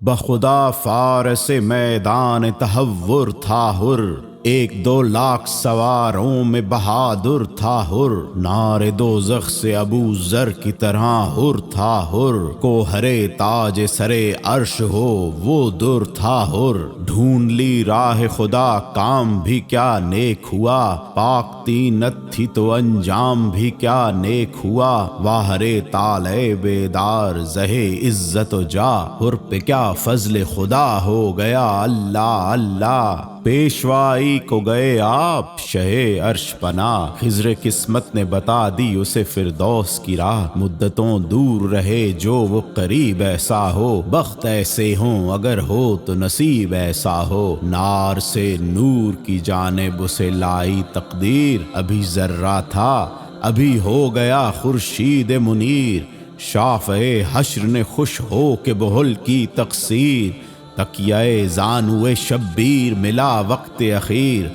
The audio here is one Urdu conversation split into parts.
بخدا فارس میدان تہور تھا حر، 1-2 لاکھ سواروں میں بہادر تھا حر، نار دوزخ سے ابو ذر کی طرح حر تھا حر، کو ہرے تاج سرے عرش ہو وہ در تھا حر، ڈھونڈ لی راہ خدا کام بھی کیا نیک ہوا، پاک تینت تھی تو انجام بھی کیا نیک ہوا، واہرے طالع بیدار زہے عزت و جا، حر پہ کیا فضل خدا ہو گیا اللہ اللہ، پیشوائی کو گئے آپ شہ عرش پناہ، خضر قسمت نے بتا دی اسے فردوس کی راہ، مدتوں دور رہے جو وہ قریب ایسا ہو، بخت ایسے ہوں اگر ہو تو نصیب ایسا ہو، نار سے نور کی جانب اسے لائی تقدیر، ابھی ذرہ تھا ابھی ہو گیا خورشید منیر، شافع حشر نے خوش ہو کے بہل کی تقصیر، تکیہ زانوئے شبیر ملا وقت اخیر،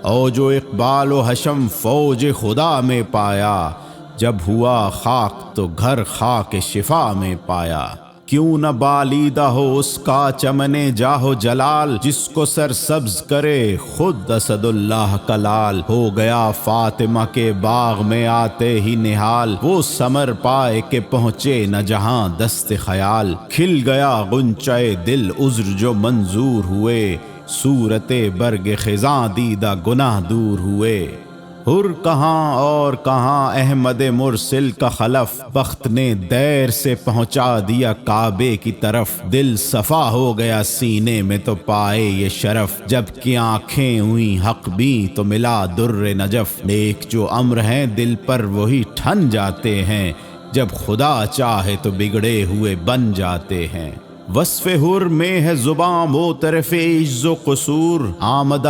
اوج و اقبال و حشم فوج خدا میں پایا، جب ہوا خاک تو گھر خاک شفا میں پایا، کیوں نہ بالیدہ ہو اس کا چمن جاہ و جلال، جس کو سر سبز کرے خود اسد اللہ کا لال، ہو گیا فاطمہ کے باغ میں آتے ہی نہال، وہ ثمر پائے کہ پہنچے نہ جہاں دست خیال، کھل گیا غنچۂ دل عذر جو منظور ہوئے، صورت برگ خزاں دیدہ گناہ دور ہوئے، حر کہاں اور کہاں احمد مرسل کا خلف، بخت نے دیر سے پہنچا دیا کعبے کی طرف، دل صفا ہو گیا سینے میں تو پائے یہ شرف، جب کہ آنکھیں ہوئیں حق بیں تو ملا در نجف، نیک جو امر ہیں دل پر وہی ٹھن جاتے ہیں، جب خدا چاہے تو بگڑے ہوئے بن جاتے ہیں، وصف حر میں ہے زباں وہ طرف عجز و قصور، آمد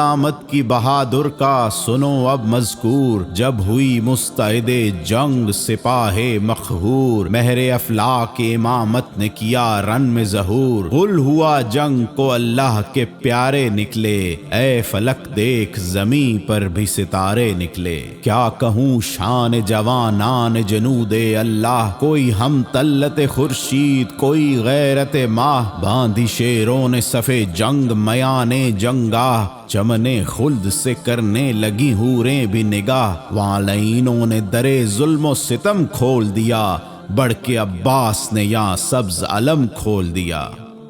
کی بہادر کا سنو اب مذکور، جب ہوئی مستعد جنگ سپاہ مقہور، مہر افلاک امامت نے کیا رن میں ظہور، غل ہوا جنگ کو اللہ کے پیارے نکلے، اے فلک دیکھ زمیں پر بھی ستارے نکلے، کیا کہوں شان جوانان جنود اللہ، کوئی ہم طلت خورشید کوئی غیرت ماہ، باندھی شیروں نے صفے جنگ میانے جنگاہ، چمن خلد سے کرنے لگی حوریں بھی نگاہ، والینوں نے درے ظلم و ستم کھول دیا، بڑھ کے عباس نے یہاں سبز علم کھول دیا،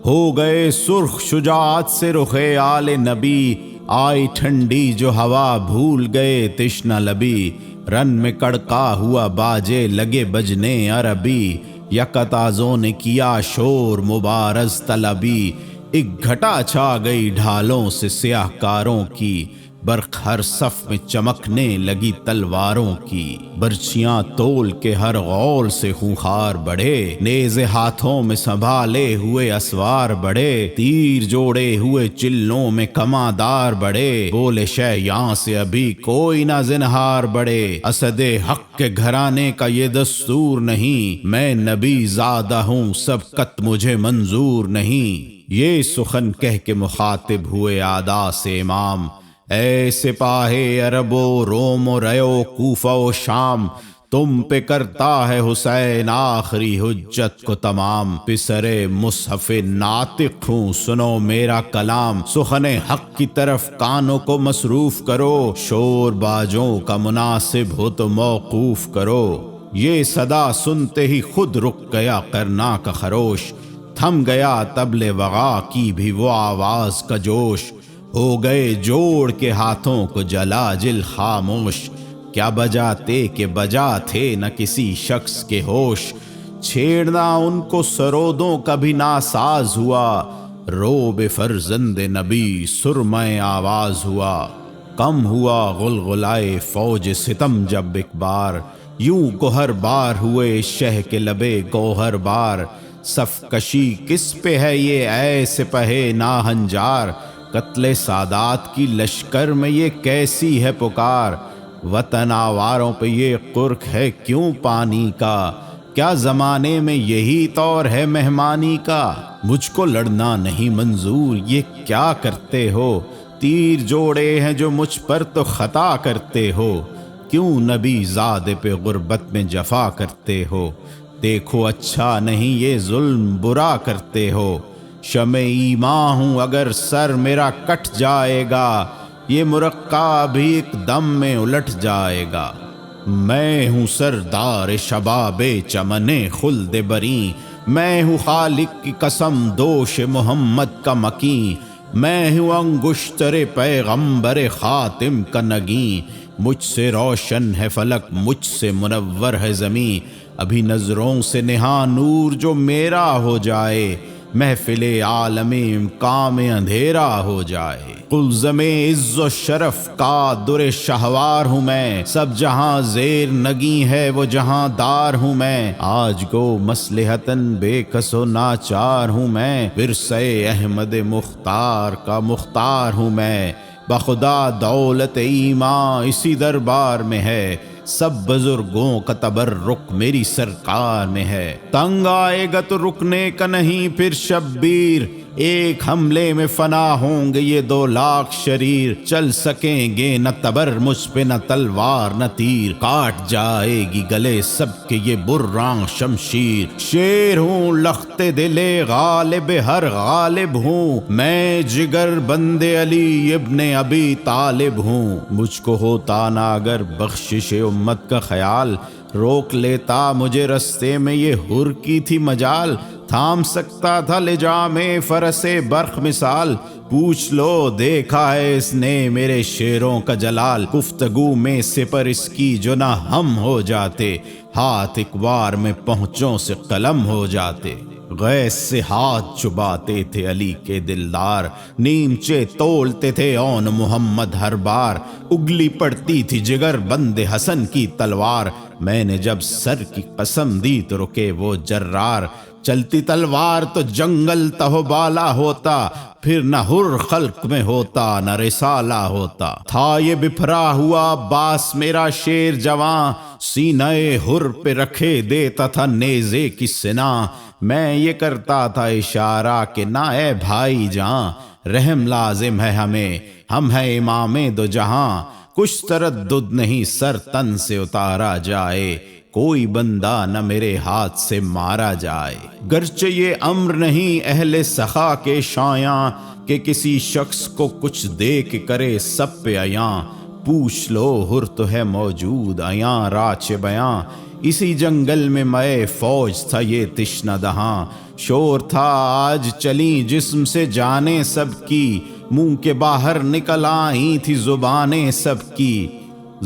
ہو گئے سرخ شجاعت سے رخ آل نبی، آئی ٹھنڈی جو ہوا بھول گئے تشنہ لبی، رن میں کڑکا ہوا باجے لگے بجنے عربی، یکتازوں نے کیا شور مبارز طلبی، ایک گھٹا چھا گئی ڈھالوں سے سیاہ کاروں کی، برق ہر صف میں چمکنے لگی تلواروں کی، برچیاں تول کے ہر غول سے خونخار بڑھے، نیزے ہاتھوں میں سنبھالے ہوئے اسوار بڑھے، تیر جوڑے ہوئے چلوں میں کماندار بڑھے، بولے شیعاں سے ابھی کوئی نہ زنہار بڑھے، اسد حق کے گھرانے کا یہ دستور نہیں، میں نبی زادہ ہوں سبقت مجھے منظور نہیں، یہ سخن کہہ کے مخاطب ہوئے عادا سے امام، اے سپاہ عرب و روم و ریو کوفہ و شام، تم پہ کرتا ہے حسین آخری حجت کو تمام، پسر مصحف ناطق ہوں سنو میرا کلام، سخن حق کی طرف کانوں کو مصروف کرو، شور باجوں کا مناسب ہو تو موقوف کرو، یہ صدا سنتے ہی خود رک گیا کرنا کا خروش، تھم گیا طبل وغا کی بھی وہ آواز کا جوش، ہو گئے جوڑ کے ہاتھوں کو جلاجل خاموش، کیا بجاتے کہ بجا تھے نہ کسی شخص کے ہوش، چھیڑنا ان کو سرودوں کا بھی ناساز ہوا، روب فرزند نبی سرمۂ آواز ہوا، کم ہوا غلغلائے فوج ستم جب ایک بار، یوں گوہر بار ہوئے شہ کے لبے گوہر بار، صف کشی کس پہ ہے یہ اے سپہ ناہنجار، قتل سادات کی لشکر میں یہ کیسی ہے پکار، وطن آواروں پہ یہ قرق ہے کیوں پانی کا، کیا زمانے میں یہی طور ہے مہمانی کا، مجھ کو لڑنا نہیں منظور یہ کیا کرتے ہو، تیر جوڑے ہیں جو مجھ پر تو خطا کرتے ہو، کیوں نبی زادے پہ غربت میں جفا کرتے ہو، دیکھو اچھا نہیں یہ ظلم برا کرتے ہو، شمع ایمان ہوں اگر سر میرا کٹ جائے گا، یہ مرقع بھی ایک دم میں الٹ جائے گا۔ میں ہوں سردار شباب چمن خلد بری، میں ہوں خالق کی قسم دوش محمد کا مکیں، میں ہوں انگشتر پیغمبر خاتم کا نگیں۔ مجھ سے روشن ہے فلک، مجھ سے منور ہے زمین، ابھی نظروں سے نہاں نور جو میرا ہو جائے، محفل عالم امکان میں اندھیرا ہو جائے۔ قلزم عز و شرف کا در شہوار ہوں میں، سب جہاں زیر نگیں ہے وہ جہاں دار ہوں میں۔ آج گو مصلحتاً بے کس و ناچار ہوں میں، ورثہ احمد مختار کا مختار ہوں میں۔ بخدا دولت ایمان اسی دربار میں ہے، سب بزرگوں کا تبرک میری سرکار میں ہے۔ تنگ آئے گا تو رکنے کا نہیں پھر شبیر، ایک حملے میں فنا ہوں گے یہ 2,00,000 شریر۔ چل سکیں گے نہ تبر مجھ پہ نہ تلوار نہ تیر، کاٹ جائے گی گلے سب کے یہ براں شمشیر۔ شیر ہوں لخت دل غالب ہر غالب ہوں، میں جگر بند علی ابن ابی طالب ہوں۔ مجھ کو ہوتا نہ اگر بخشش امت کا خیال، روک لیتا مجھے رستے میں یہ حر کی تھی مجال۔ تھام سکتا تھا لجام فرس برق مثال، پوچھ لو دیکھا ہے اس نے میرے شیروں کا جلال۔ گفتگو میں سپر اس کی جو نہ ہم ہو جاتے، ہاتھ اکبار میں پہنچوں سے قلم ہو جاتے۔ غیث سے ہاتھ چباتے تھے علی کے دلدار، نیمچے تولتے تھے اون محمد ہر بار۔ اگلی پڑتی تھی جگر بند حسن کی تلوار، میں نے جب سر کی قسم دی تو رکے وہ جرار۔ چلتی تلوار تو جنگل تہو بالا ہوتا، پھر نہ حر خلق میں ہوتا نہ رسالہ ہوتا۔ تھا یہ بپھرا ہوا باس میرا شیر جواں، سینہ حر پہ رکھے دیتا تھا نیزے کی سنا۔ میں یہ کرتا تھا اشارہ کہ نہ اے بھائی جاں، رحم لازم ہے ہمیں، ہم ہیں امام دو جہاں۔ کچھ تردد نہیں سر تن سے اتارا جائے، کوئی بندہ نہ میرے ہاتھ سے مارا جائے۔ گرچہ یہ امر نہیں اہل سخا کے شایاں، کہ کسی شخص کو کچھ دے کے کرے سب پہ عیاں۔ پوچھ لو حر تو ہے موجود عیاں راچ بیاں، اسی جنگل میں مئے فوج تھا یہ تشنہ دہاں۔ شور تھا آج چلیں جسم سے جانیں سب کی، منہ کے باہر نکل آئی تھی زبانیں سب کی۔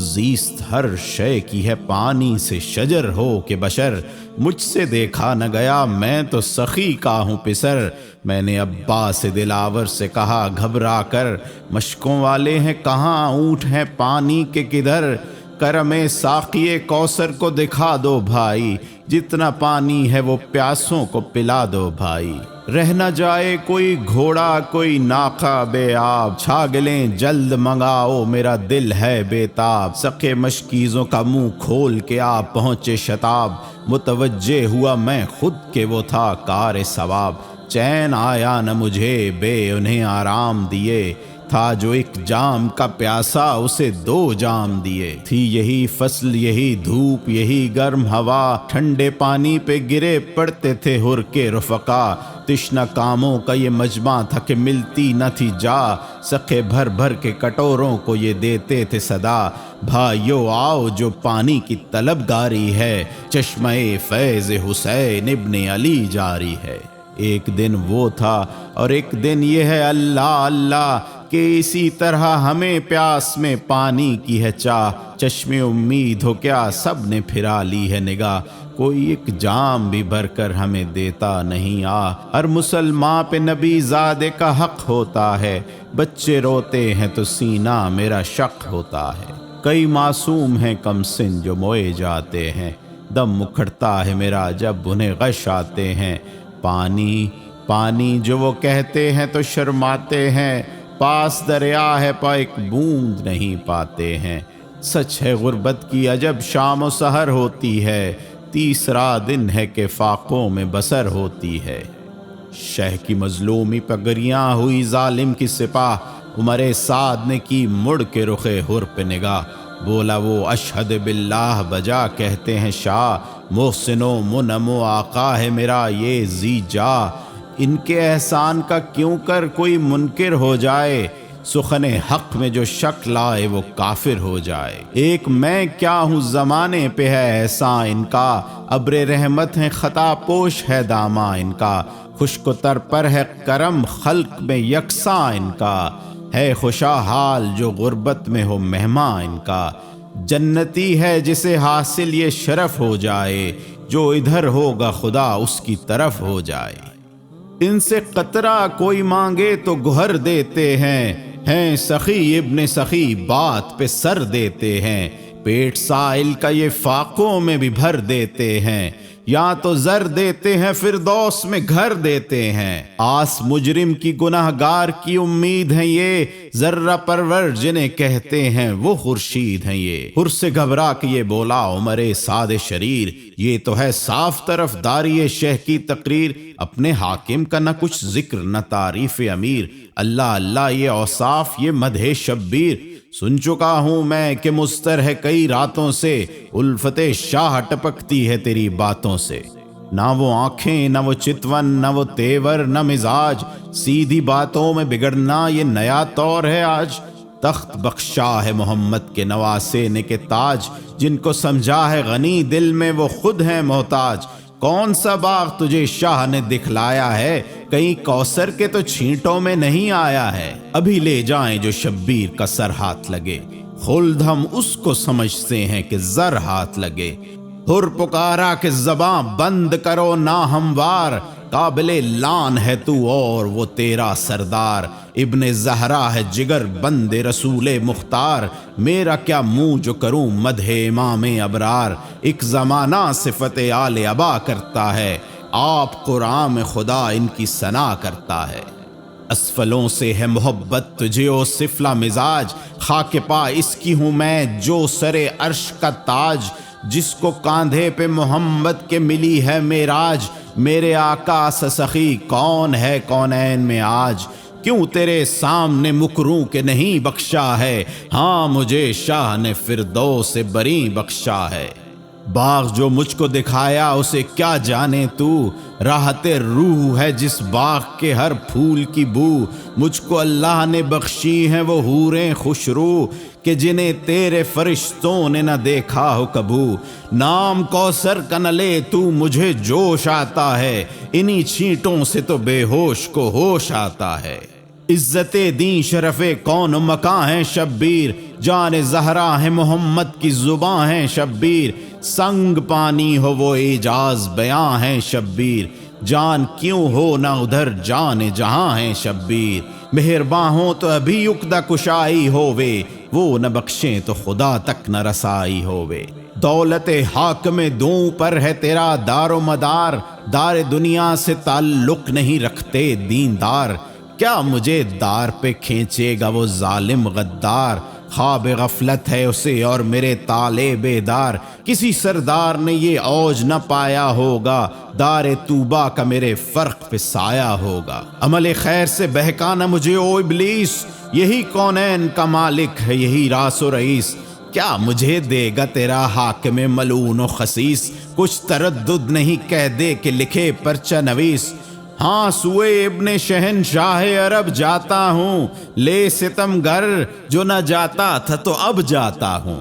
زیست ہر شے کی ہے پانی سے شجر ہو کہ بشر، مجھ سے دیکھا نہ گیا میں تو سخی کا ہوں پسر۔ میں نے عباس دلاور سے کہا گھبرا کر، مشکوں والے ہیں کہاں اونٹ ہیں پانی کے کدھر؟ کرم ساقی کوثر کو دکھا دو بھائی، جتنا پانی ہے وہ پیاسوں کو پلا دو بھائی۔ رہ نہ جائے کوئی گھوڑا کوئی ناقہ بے آب، چھاگلیں جلد منگاؤ میرا دل ہے بے تاب۔ سقے مشکیزوں کا منہ کھول کے آپ پہنچے شتاب، متوجہ ہوا میں خود کہ وہ تھا کار ثواب۔ چین آیا نہ مجھے بے انہیں آرام دیے، تھا جو ایک جام کا پیاسا اسے 2 جام دیے۔ تھی یہی فصل یہی دھوپ یہی گرم ہوا، ٹھنڈے پانی پہ گرے پڑتے تھے حر کے رفقا۔ تشنہ کاموں کا یہ مجمع تھا کہ ملتی نہ تھی جا، سقے بھر بھر کے کٹوروں کو یہ دیتے تھے صدا۔ بھائیو آؤ جو پانی کی طلب گاری ہے، چشمہ فیض حسین ابن علی جاری ہے۔ ایک دن وہ تھا اور ایک دن یہ ہے اللہ اللہ، کہ اسی طرح ہمیں پیاس میں پانی کی ہے چاہ۔ چشم امید ہو کیا سب نے پھرا لی ہے نگاہ، کوئی ایک جام بھی بھر کر ہمیں دیتا نہیں آ۔ ہر مسلمان پہ نبی زادے کا حق ہوتا ہے، بچے روتے ہیں تو سینہ میرا شق ہوتا ہے۔ کئی معصوم ہیں کم سن جو موئے جاتے ہیں، دم اکھڑتا ہے میرا جب انہیں غش آتے ہیں۔ پانی پانی جو وہ کہتے ہیں تو شرماتے ہیں، پاس دریا ہے پا ایک بوند نہیں پاتے ہیں۔ سچ ہے غربت کی عجب شام و سحر ہوتی ہے، تیسرا دن ہے کہ فاقوں میں بسر ہوتی ہے۔ شہ کی مظلومی پہ گریاں ہوئی ظالم کی سپاہ، عمر سعد نے کی مڑ کے رخ حر پہ نگاہ۔ بولا وہ اشہد باللہ بجا کہتے ہیں شاہ، محسن و منعم و آقا ہے میرا یہ ذی جا۔ ان کے احسان کا کیوں کر کوئی منکر ہو جائے، سخن حق میں جو شک لائے وہ کافر ہو جائے۔ ایک میں کیا ہوں زمانے پہ ہے احسان ان کا، ابر رحمت ہے خطا پوش ہے داماں ان کا، خشک و تر پر ہے کرم خلق میں یکساں ان کا، ہے خوشا حال جو غربت میں ہو مہماں ان کا، جنتی ہے جسے حاصل یہ شرف ہو جائے، جو ادھر ہوگا خدا اس کی طرف ہو جائے۔ ان سے قطرہ کوئی مانگے تو گہر دیتے ہیں سخی ابن سخی بات پہ سر دیتے ہیں، پیٹ سائل کا یہ فاقوں میں بھی بھر دیتے ہیں، یا تو زر دیتے ہیں فردوس میں گھر دیتے ہیں، آس مجرم کی گناہ گار کی امید ہے یہ، ذرہ پرور جنہیں کہتے ہیں وہ خورشید ہیں یہ۔ ہر سے گھبرا کے یہ بولا عمر سعد شریر، یہ تو ہے صاف طرف داری شہ کی تقریر، اپنے حاکم کا نہ کچھ ذکر نہ تعریف امیر، اللہ اللہ یہ اوصاف یہ مدح شبیر، سن چکا ہوں میں کہ مستر ہے کئی راتوں سے، الفت شاہ ٹپکتی ہے تیری باتوں سے، نہ وہ آنکھیں نہ وہ چتون نہ وہ تیور نہ مزاج، سیدھی باتوں میں بگڑنا یہ نیا طور ہے آج، تخت بخشا ہے محمد کے نواسے نے کے تاج، جن کو سمجھا ہے غنی دل میں وہ خود ہیں محتاج، کون سا باغ تجھے شاہ نے دکھلایا ہے، کہیں کوثر کے تو چھینٹوں میں نہیں آیا ہے، ابھی لے جائیں جو شبیر کا سر ہاتھ لگے، خلد ہم اس کو سمجھتے ہیں کہ زر ہاتھ لگے، ہر پکارا کہ زباں بند کرو نا ہموار، قابل لان ہے تو اور وہ تیرا سردار، ابن زہرا ہے جگر بند رسول مختار، میرا کیا منہ جو کروں مدح امام ابرار، ایک زمانہ صفت آل ابا کرتا ہے، آپ قرآن میں خدا ان کی ثنا کرتا ہے، اسفلوں سے ہے محبت تجھے او سفلا مزاج، خاک پا اس کی ہوں میں جو سر عرش کا تاج، جس کو کاندھے پہ محمد کے ملی ہے معراج، میرے آقا سے سخی کون ہے کونین میں آج، کیوں تیرے سامنے مکروں کے نہیں بخشا ہے، ہاں مجھے شاہ نے فردوس سے بری بخشا ہے، باغ جو مجھ کو دکھایا اسے کیا جانے تو، راحت روح ہے جس باغ کے ہر پھول کی بو، مجھ کو اللہ نے بخشی ہیں وہ حوریں خوشرو، کہ جنہیں تیرے فرشتوں نے نہ دیکھا ہو کبھو، نام کوثر کا نہ لے تو مجھے جوش آتا ہے، انہی چھینٹوں سے تو بے ہوش کو ہوش آتا ہے، عزت دین شرف کون مکاں ہیں شبیر، جان زہرا ہے محمد کی زباں ہیں شبیر، سنگ پانی ہو وہ اعجاز بیاں ہیں شبیر، جان کیوں ہو نہ ادھر جان جہاں ہیں شبیر، مہرباں ہوں تو ابھی عقدہ کشائی ہووے، وہ نہ بخشیں تو خدا تک نہ رسائی ہووے، دولت حاکم دوں پر ہے تیرا دار و مدار، دار دنیا سے تعلق نہیں رکھتے دیندار، کیا مجھے دار پہ کھینچے گا وہ ظالم غدار، خواب غفلت ہے اسے اور میرے تالے بیدار، کسی سردار نے یہ اوج نہ پایا ہوگا، دار توبہ کا میرے فرق پہ سایہ ہوگا، عمل خیر سے بہکانا مجھے او ابلیس، یہی کونین کا مالک ہے یہی راس و رئیس، کیا مجھے دے گا تیرا حاکم ملعون و خسیس، کچھ تردد نہیں کہہ دے کہ لکھے پرچہ نویس، ہاں سوئے ابن شہنشاہ عرب جاتا ہوں، لے ستم گر جو نہ جاتا تھا تو اب جاتا ہوں،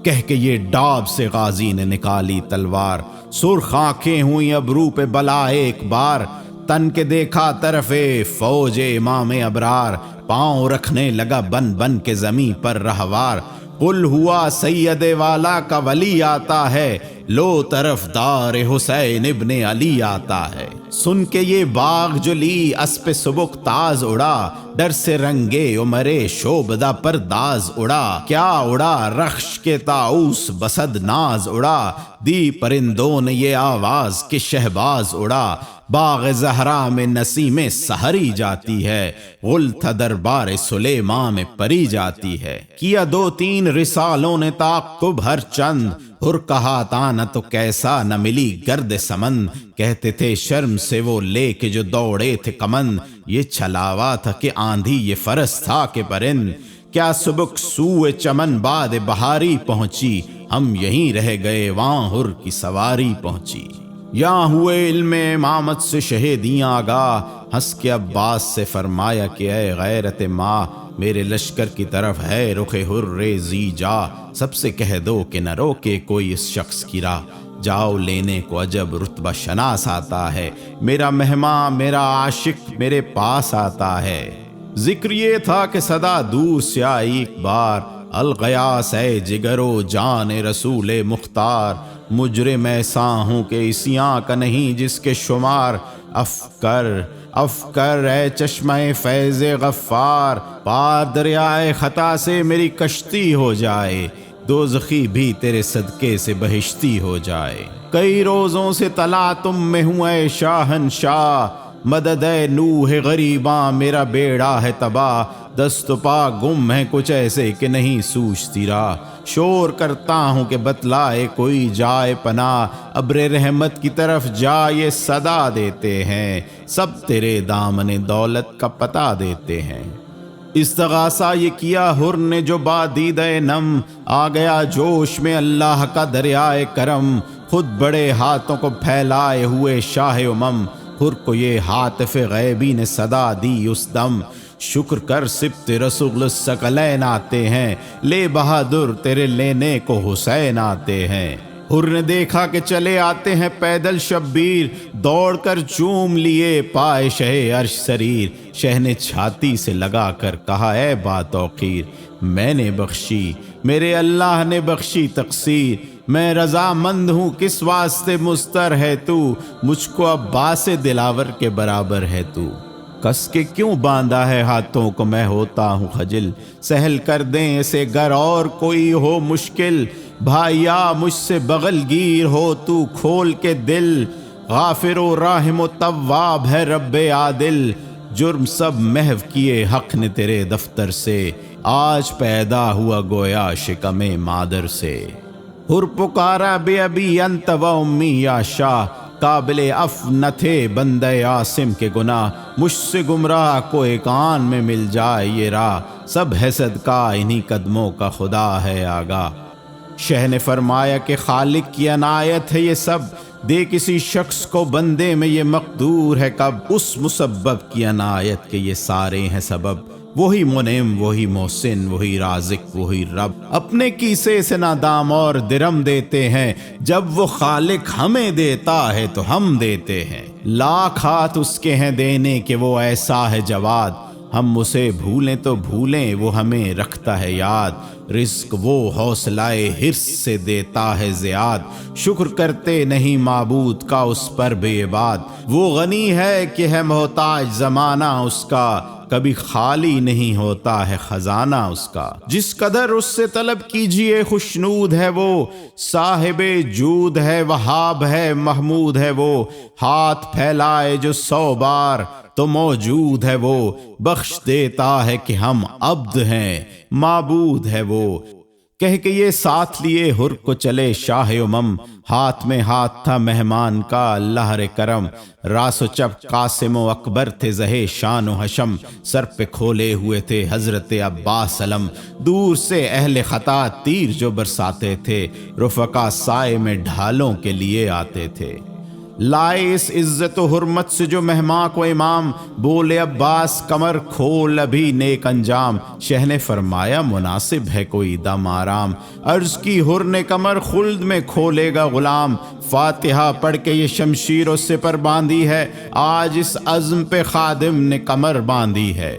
کہہ کے یہ ڈاب سے غازی نے نکالی تلوار، سرخ آنکھیں ہوئیں ابرو پہ بلا ایک بار، تن کے دیکھا طرف فوج امام ابرار، پاؤں رکھنے لگا بن بن کے زمیں پر رہوار، قل ہوا سید والا کا ولی آتا ہے، لو طرف دار حسین ابن علی آتا ہے، سن کے یہ باغ جو لی اسپ سبک تاز اڑا، ڈر سے رنگے عمر شوبدہ پر داز اڑا، کیا اڑا رخش کے طاؤس بسد ناز اڑا، دی پرندوں نے یہ آواز کہ شہباز اڑا، باغ زہرا میں نسیم سحری جاتی ہے، غل تھا دربار سلیمان میں پری جاتی ہے، کیا دو تین رسالوں نے تعقب ہر چند، ہر کہا تا نہ تو کیسا نہ ملی گرد سمند، کہتے تھے شرم سے وہ لے کے جو دوڑے تھے کمند، یہ چھلاوا تھا کہ آندھی یہ فرس تھا کہ پرند، کیا سبک سوئے چمن باد بہاری پہنچی، ہم یہیں رہ گئے وہاں ہر کی سواری پہنچی، یہاں ہوئے علم امامت سے شہیدیاں آگاہ، ہنس کے عباس سے فرمایا کہ اے غیرت ماں، میرے لشکر کی طرف ہے رخ حر زی جا، سب سے کہہ دو کہ نہ روکے کوئی اس شخص کی راہ، جاؤ لینے کو عجب رتبہ شناس آتا ہے، میرا مہمان میرا عاشق میرے پاس آتا ہے۔ ذکر یہ تھا کہ صدا دور سے آئی ایک بار، الغیاس اے جگرو جان رسول مختار، مجرم ایسا ہوں کہ اسیاں کا نہیں جس کے شمار، افکر اے چشمہ فیض غفار، پار دریائے خطا سے میری کشتی ہو جائے، دوزخی بھی تیرے صدقے سے بہشتی ہو جائے۔ کئی روزوں سے طلع تم میں ہوں اے شاہنشاہ، مدد اے نوح غریباں میرا بیڑا ہے تباہ، دست و پا گم ہے کچھ ایسے کہ نہیں سوچتی راہ، شور کرتا ہوں کہ بتلائے کوئی جائے پناہ، ابر رحمت کی طرف جا یہ صدا دیتے ہیں، سب تیرے دامن دولت کا پتہ دیتے ہیں۔ استغاثہ یہ کیا حر نے جو بادید نم، آ گیا جوش میں اللہ کا دریائے کرم، خود بڑے ہاتھوں کو پھیلائے ہوئے شاہ امم، حر کو یہ ہاتف غیبی نے صدا دی اس دم، شکر کر سبت رسول الثقلین آتے ہیں، لے بہادر تیرے لینے کو حسین آتے ہیں۔ حر نے دیکھا کہ چلے آتے ہیں پیدل شبیر، دوڑ کر چوم لیے پائے شہ عرش سریر، شہ نے چھاتی سے لگا کر کہا اے با توقیر، میں نے بخشی میرے اللہ نے بخشی تقصیر، میں رضا مند ہوں کس واسطے مضطر ہے تو، مجھ کو عباس دلاور کے برابر ہے تو، کس کے کیوں باندھا ہے ہاتھوں کو میں ہوتا ہوں خجل، سہل کر دیں اسے گر اور کوئی ہو مشکل، بھائیا مجھ سے بغل گیر ہو تو کھول کے دل، غافر و راحم و تواب ہے رب عادل، جرم سب محو کیے حق نے تیرے دفتر سے، آج پیدا ہوا گویا شکم مادر سے۔ حر پکارا بے ابی انت و امی یا شاہ، قابل عف نہ تھے بندے عاصم کے گناہ، مجھ سے گمراہ کو ایک آن میں مل جائے یہ راہ، سب ہے صدقہ انہی قدموں کا خدا ہے آگاہ۔ شہ نے فرمایا کہ خالق کی عنایت ہے یہ سب، دے کسی شخص کو بندے میں یہ مقدور ہے کب، اس مسبب کی عنایت کہ یہ سارے ہیں سبب، وہی منعم وہی محسن وہی رازق وہی رب، اپنے کیسے سے نہ دام اور درم دیتے ہیں، جب وہ خالق ہمیں دیتا ہے تو ہم دیتے ہیں، لاکھ ہاتھ اس کے ہیں دینے کہ وہ ایسا ہے جواد، ہم اسے بھولیں تو بھولیں وہ ہمیں رکھتا ہے یاد، رزق وہ حوصلہ حرص سے دیتا ہے زیاد، شکر کرتے نہیں معبود کا اس پر بے بات، وہ غنی ہے کہ ہے محتاج زمانہ اس کا، کبھی خالی نہیں ہوتا ہے خزانہ اس کا، جس قدر اس سے طلب کیجئے خوشنود ہے وہ، صاحب جود ہے وہاب ہے محمود ہے وہ، ہاتھ پھیلائے جو 100 بار تو موجود ہے وہ، بخش دیتا ہے کہ ہم عبد ہیں معبود ہے وہ، کہہ کے یہ ساتھ لیے حر کو چلے شاہ امم، ہاتھ میں ہاتھ تھا مہمان کا اللہ رے کرم، راس و چپ قاسم و اکبر تھے زہے شان و حشم، سر پہ کھولے ہوئے تھے حضرت عباس علم، دور سے اہل خطا تیر جو برساتے تھے، رفقا سائے میں ڈھالوں کے لیے آتے تھے، لائے اس عزت و حرمت سے جو مہماں کو امام، بولے عباس کمر کھول ابھی نیک انجام، شہ نے فرمایا مناسب ہے کوئی دم آرام، عرض کی حر نے کمر خلد میں کھولے گا غلام، فاتحہ پڑھ کے یہ شمشیر اس سے پر باندھی ہے، آج اس عزم پہ خادم نے کمر باندھی ہے،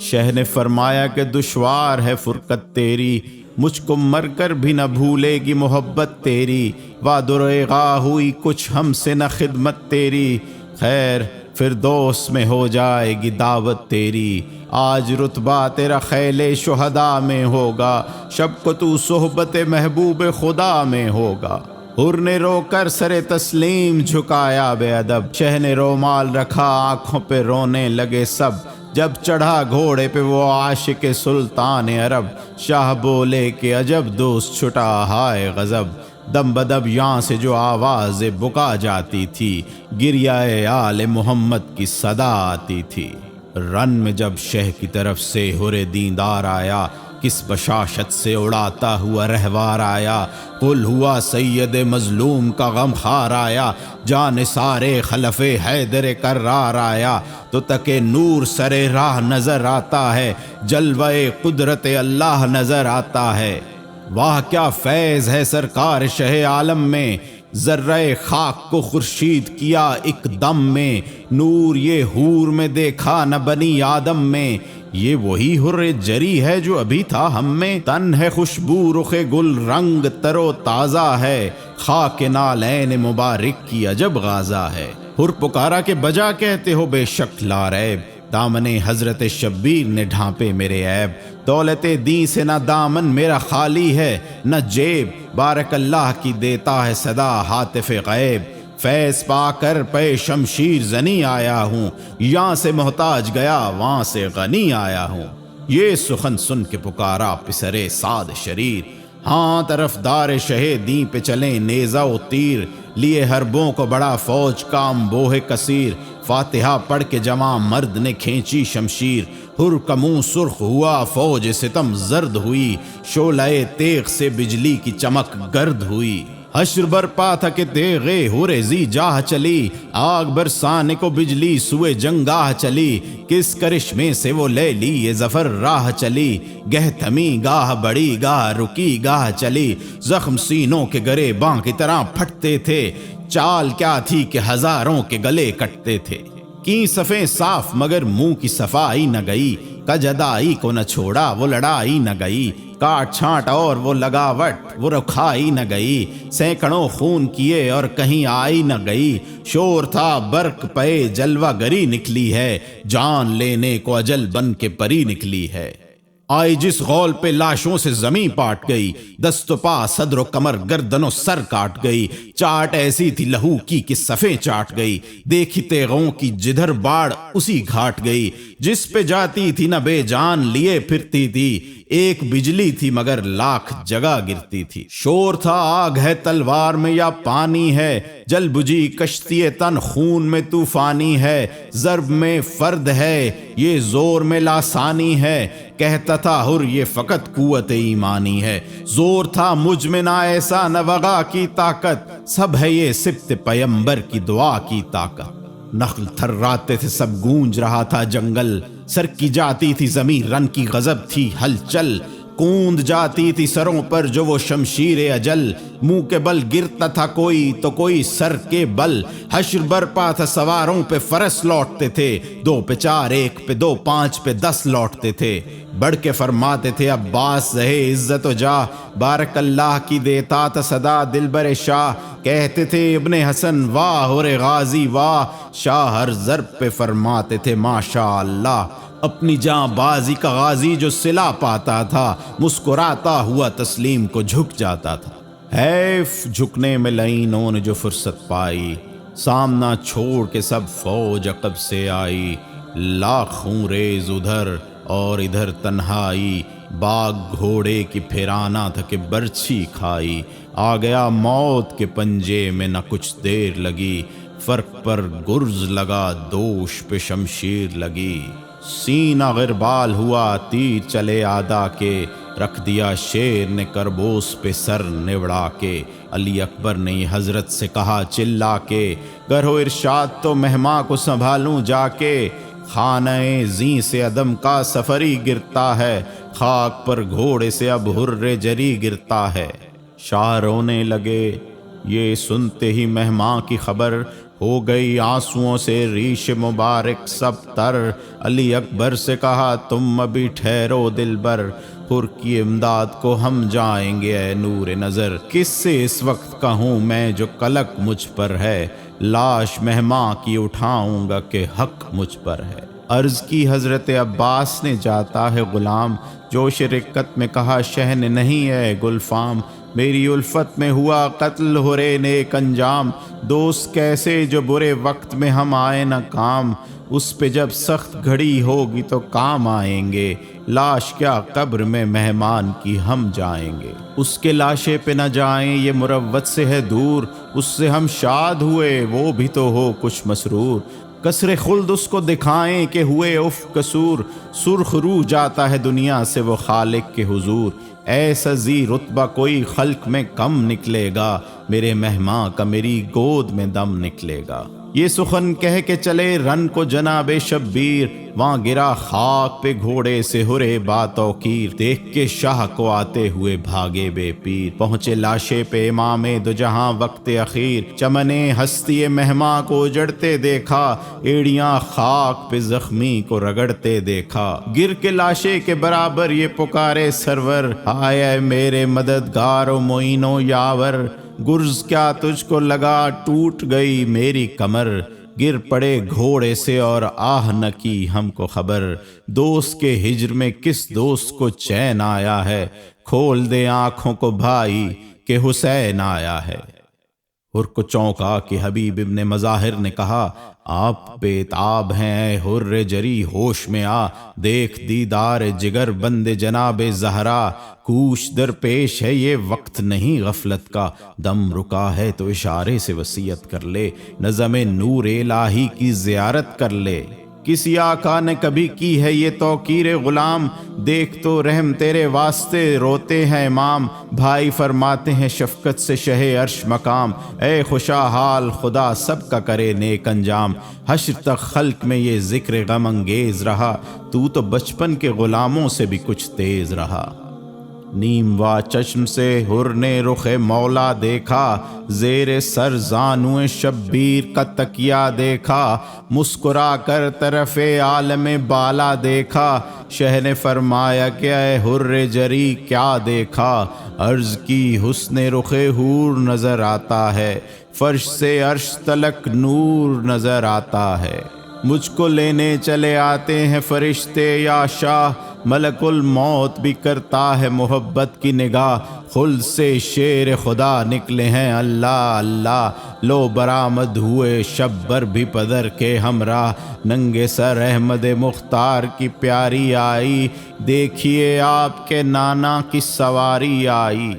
شہ نے فرمایا کہ دشوار ہے فرقت تیری، مجھ کو مر کر بھی نہ بھولے گی محبت تیری، وادرغا ہوئی کچھ ہم سے نہ خدمت تیری، خیر فردوس میں ہو جائے گی دعوت تیری، آج رتبہ تیرا خیل شہداء میں ہوگا، شب کو تو صحبت محبوب خدا میں ہوگا، حر نے رو کر سر تسلیم جھکایا بے ادب، شہ نے رومال رکھا آنکھوں پہ رونے لگے سب، جب چڑھا گھوڑے پہ وہ عاشق سلطان عرب، شاہ بولے کہ عجب دوست چھٹا ہائے غضب، دم بدب یہاں سے جو آواز بکا جاتی تھی، گریہ آل محمد کی صدا آتی تھی، رن میں جب شہ کی طرف سے حر دیندار آیا کس بشاشت سے اڑاتا ہوا رہوار آیا، قل ہوا سید مظلوم کا غم خار آیا، جان سارے خلف حیدر کرار آیا، تو تک نور سر راہ نظر آتا ہے، جلوہ قدرت اللہ نظر آتا ہے۔ واہ کیا فیض ہے سرکار شہ عالم میں، ذرہ خاک کو خورشید کیا ایک دم میں، نور یہ حور میں دیکھا نہ بنی آدم میں، یہ وہی حر جری ہے جو ابھی تھا ہم میں، تن ہے خوشبو رخ گل رنگ تر و تازہ ہے، خاک نالین مبارک کی عجب غازہ ہے۔ حر پکارا کہ بجا کہتے ہو بے شک لا ریب، دامن حضرت شبیر نے ڈھانپے میرے عیب، دولت دین سے نہ دامن میرا خالی ہے نہ جیب، بارک اللہ کی دیتا ہے صدا ہاتف غیب، فیض پا کر پے شمشیر زنی آیا ہوں، یہاں سے محتاج گیا وہاں سے غنی آیا ہوں۔ یہ سخن سن کے پکارا پسرے سعد شریر، ہاں طرف دار شہ دین پہ چلیں نیزہ و تیر، لیے حربوں کو بڑا فوج کا انبوہ کثیر، فاتحہ پڑھ کے جوان مرد نے کھینچی شمشیر، حر کا منہ سرخ ہوا فوج ستم زرد ہوئی، شعلہ تیغ سے بجلی کی چمک گرد ہوئی، حشر برپا تھا کہ تیغے حر زی جاہ چلی، آگ برسانے کو بجلی سوئے جنگاہ چلی، کس کرشمے سے وہ لے لی یہ ظفر راہ چلی، گہ تھمی گاہ بڑی گاہ رکی گاہ چلی، زخم سینوں کے گرے باں کی طرح پھٹتے تھے، چال کیا تھی کہ ہزاروں کے گلے کٹتے تھے، کی صفیں صاف مگر منہ کی صفائی نہ گئی، کجدائی کو نہ چھوڑا وہ لڑائی نہ گئی، کاٹ چھانٹ اور وہ لگاوٹ وہ رکھائی نہ گئی، سینکڑوں خون کیے اور کہیں آئی نہ گئی، شور تھا برق پے جلوہ گری نکلی ہے، جان لینے کو اجل بن کے پری نکلی ہے، آئی جس غول پہ لاشوں سے زمین پاٹ گئی، دست و پا صدر و کمر گردن و سر کاٹ گئی، چاٹ ایسی تھی لہو کی کہ صفیں چاٹ گئی، دیکھی تیغوں کی جدھر باڑ اسی گھاٹ گئی، جس پہ جاتی تھی نہ بے جان لیے پھرتی تھی، ایک بجلی تھی مگر لاکھ جگہ گرتی تھی، شور تھا آگ ہے تلوار میں یا پانی ہے، جل بجھی کشتی تن خون میں طوفانی ہے، ضرب میں فرد ہے یہ زور میں لاسانی ہے، کہتا تھا حر یہ فقط قوت ایمانی ہے، زور تھا مجھ میں نہ ایسا نہ وغا کی طاقت، سب ہے یہ سبت پیمبر کی دعا کی طاقت، نخل تھراتے تھے سب گونج رہا تھا جنگل، سر کی جاتی تھی زمین رن کی غضب تھی ہلچل، کوند جاتی تھی سروں پر جو وہ شمشیر اجل، منہ کے بل گرتا تھا کوئی تو کوئی سر کے بل، حشر برپا تھا سواروں پہ فرس لوٹتے تھے، 2 پہ 4 1 پہ 2 5 پہ 10 لوٹتے تھے، بڑھ کے فرماتے تھے عباس زہے عزت و جاہ، بارک اللہ کی دیتا تھا صدا دلبر شاہ، کہتے تھے ابن حسن واہ اور غازی واہ، شاہ ہر ضرب پہ فرماتے تھے ماشاء اللہ، اپنی جاں بازی کا غازی جو صلہ پاتا تھا، مسکراتا ہوا تسلیم کو جھک جاتا تھا، حیف جھکنے میں لعینوں نے جو فرصت پائی، سامنا چھوڑ کے سب فوج عقب سے آئی، لاکھوں ریز ادھر اور ادھر تنہائی، باغ گھوڑے کی پھرانا تھا کہ برچھی کھائی، آ گیا موت کے پنجے میں نہ کچھ دیر لگی، فرق پر گرز لگا دوش پہ شمشیر لگی، سینہ غربال ہوا تیر چلے آدھا کے، رکھ دیا شیر نے کربوس پہ سر نوڑا کے، علی اکبر نے حضرت سے کہا چلا کے، گر ہو ارشاد تو مہماں کو سنبھالوں جا کے، خانہ زیں سے عدم کا سفری گرتا ہے، خاک پر گھوڑے سے اب حر جری گرتا ہے، شاہ رونے لگے یہ سنتے ہی مہماں کی خبر، ہو گئی آنسوؤں سے ریش مبارک سب تر، علی اکبر سے کہا تم ابھی ٹھہرو دلبر، حر کی امداد کو ہم جائیں گے اے نور نظر، کس سے اس وقت کہوں میں جو قلق مجھ پر ہے، لاش مہماں کی اٹھاؤں گا کہ حق مجھ پر ہے، عرض کی حضرت عباس نے جاتا ہے غلام، جوش رقت میں کہا شہن نہیں ہے گلفام، میری الفت میں ہوا قتل ہرے نیک انجام، دوست کیسے جو برے وقت میں ہم آئے نہ کام، اس پہ جب سخت گھڑی ہوگی تو کام آئیں گے، لاش کیا قبر میں مہمان کی ہم جائیں گے، اس کے لاشے پہ نہ جائیں یہ مروت سے ہے دور، اس سے ہم شاد ہوئے وہ بھی تو ہو کچھ مسرور، کسر خلد اس کو دکھائیں کہ ہوئے اف قصور، سرخ رو جاتا ہے دنیا سے وہ خالق کے حضور۔ ایسا ذی رتبہ کوئی خلق میں کم نکلے گا، میرے مہماں کا میری گود میں دم نکلے گا۔ یہ سخن کہہ کے چلے رن کو جناب شبیر، وہاں گرا خاک پہ گھوڑے سے ہرے با توقیر، دیکھ کے شاہ کو آتے ہوئے بھاگے بے پیر، پہنچے لاشے پہ امام دو جہاں وقت اخیر، چمنے ہستی مہماں کو اجڑتے دیکھا، ایڑیاں خاک پہ زخمی کو رگڑتے دیکھا، گر کے لاشے کے برابر یہ پکارے سرور، آئے میرے مددگار و معین و یاور، گرز کیا تجھ کو لگا ٹوٹ گئی میری کمر، گر پڑے گھوڑے سے اور آہ نہ کی ہم کو خبر، دوست کے ہجر میں کس دوست کو چین آیا ہے، کھول دے آنکھوں کو بھائی کہ حسین آیا ہے۔ حر کو چونکا کہ حبیب ابن مظاہر نے کہا، آپ بے تاب ہیں حر جری، ہوش میں آ دیکھ دیدار جگر بند جناب زہرا، کوش در پیش ہے یہ وقت نہیں غفلت کا، دم رکا ہے تو اشارے سے وصیت کر لے، نظم نور الہی کی زیارت کر لے۔ کسی آقا نے کبھی کی ہے یہ توقیر غلام، دیکھ تو رحم تیرے واسطے روتے ہیں امام، بھائی فرماتے ہیں شفقت سے شہ عرش مقام، اے خوشا حال خدا سب کا کرے نیک انجام، حشر تک خلق میں یہ ذکر غم انگیز رہا، تو بچپن کے غلاموں سے بھی کچھ تیز رہا۔ نیم وا چشم سے حر نے رخ مولا دیکھا، زیر سر زانو شبیر کا تکیہ دیکھا، مسکرا کر طرف عالم بالا دیکھا، شہ نے فرمایا کہ اے حر جری کیا دیکھا، عرض کی حسن رخ حور نظر آتا ہے، فرش سے عرش تلک نور نظر آتا ہے، مجھ کو لینے چلے آتے ہیں فرشتے یا شاہ، ملک الموت بھی کرتا ہے محبت کی نگاہ، خلد سے شیر خدا نکلے ہیں اللہ اللہ، لو برآمد ہوئے شبر بھی پدر کے ہمراہ، ننگے سر احمد مختار کی پیاری آئی، دیکھیے آپ کے نانا کی سواری آئی،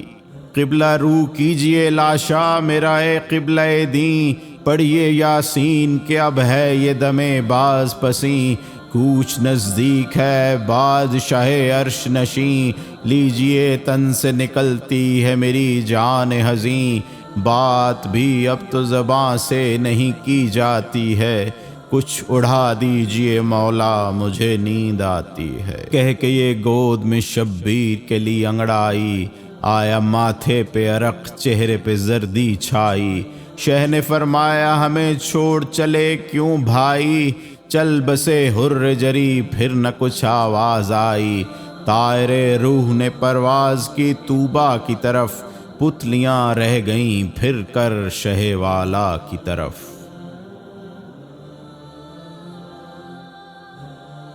قبلہ رو کیجئے لاشا میرا اے قبلہ دین، پڑھیے یاسین کہ اب ہے یہ دم باز پسیں، کوچ نزدیک ہے بادشاہ عرش نشیں، لیجئے تن سے نکلتی ہے میری جان حزین، بات بھی اب تو زباں سے نہیں کی جاتی ہے، کچھ اڑا دیجئے مولا مجھے نیند آتی ہے۔ کہہ کے یہ گود میں شبیر کے لیے انگڑائی، آیا ماتھے پہ عرق چہرے پہ زردی چھائی، شہ نے فرمایا ہمیں چھوڑ چلے کیوں بھائی، چل بسے حر جری پھر نہ کچھ آواز آئی، طائر روح نے پرواز کی طوبہ کی طرف، پتلیاں رہ گئیں پھر کر شہ والا کی طرف۔